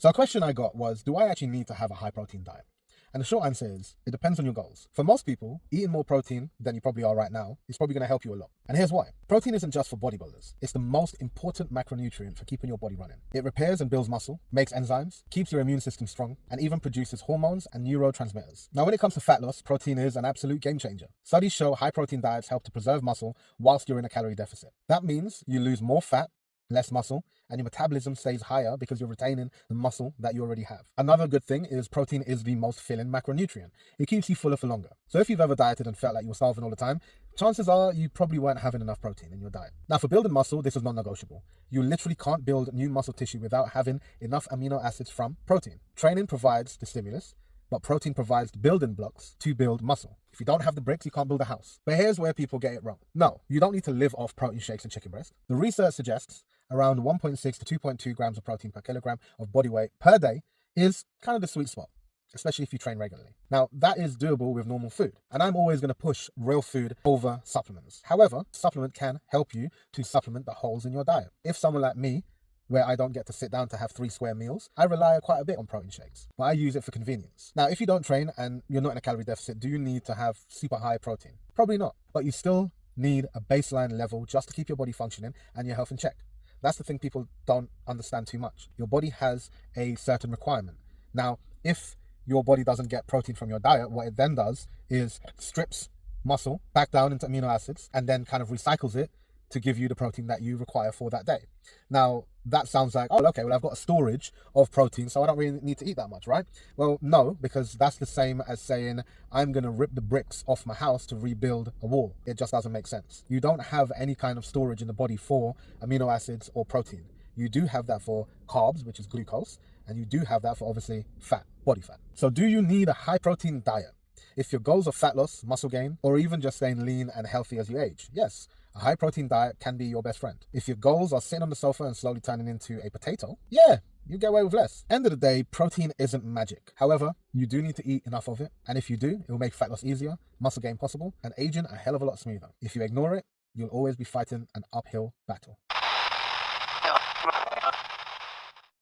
So a question I got was, do I actually need to have a high protein diet? And the short answer is, it depends on your goals. For most people, eating more protein than you probably are right now is probably going to help you a lot. And here's why. Protein isn't just for bodybuilders. It's the most important macronutrient for keeping your body running. It repairs and builds muscle, makes enzymes, keeps your immune system strong, and even produces hormones and neurotransmitters. Now, when it comes to fat loss, protein is an absolute game changer. Studies show high protein diets help to preserve muscle whilst you're in a calorie deficit. That means you lose more fat, less muscle, and your metabolism stays higher because you're retaining the muscle that you already have. Another good thing is protein is the most filling macronutrient. It keeps you fuller for longer. So if you've ever dieted and felt like you were starving all the time, chances are you probably weren't having enough protein in your diet. Now, for building muscle, this is non-negotiable. You literally can't build new muscle tissue without having enough amino acids from protein. Training provides the stimulus, but protein provides the building blocks to build muscle. If you don't have the bricks, you can't build a house. But here's where people get it wrong. No, you don't need to live off protein shakes and chicken breast. The research suggests around 1.6 to 2.2 grams of protein per kilogram of body weight per day is kind of the sweet spot, especially if you train regularly. Now, that is doable with normal food, and I'm always going to push real food over supplements. However, supplement can help you to supplement the holes in your diet. If someone like me, where I don't get to sit down to have 3 square meals, I rely quite a bit on protein shakes, but I use it for convenience. Now, if you don't train and you're not in a calorie deficit, do you need to have super high protein? Probably not, but you still need a baseline level just to keep your body functioning and your health in check. That's the thing people don't understand too much. Your body has a certain requirement. Now, if your body doesn't get protein from your diet, what it then does is strips muscle back down into amino acids and then kind of recycles it to give you the protein that you require for that day. Now, that sounds like, oh, okay, well, I've got a storage of protein, so I don't really need to eat that much, right? Well, no, because that's the same as saying, I'm going to rip the bricks off my house to rebuild a wall. It just doesn't make sense. You don't have any kind of storage in the body for amino acids or protein. You do have that for carbs, which is glucose, and you do have that for, obviously, fat, body fat. So do you need a high protein diet? If your goals are fat loss, muscle gain, or even just staying lean and healthy as you age, yes, a high protein diet can be your best friend. If your goals are sitting on the sofa and slowly turning into a potato, yeah, you get away with less. End of the day, protein isn't magic. However, you do need to eat enough of it. And if you do, it will make fat loss easier, muscle gain possible, and aging a hell of a lot smoother. If you ignore it, you'll always be fighting an uphill battle.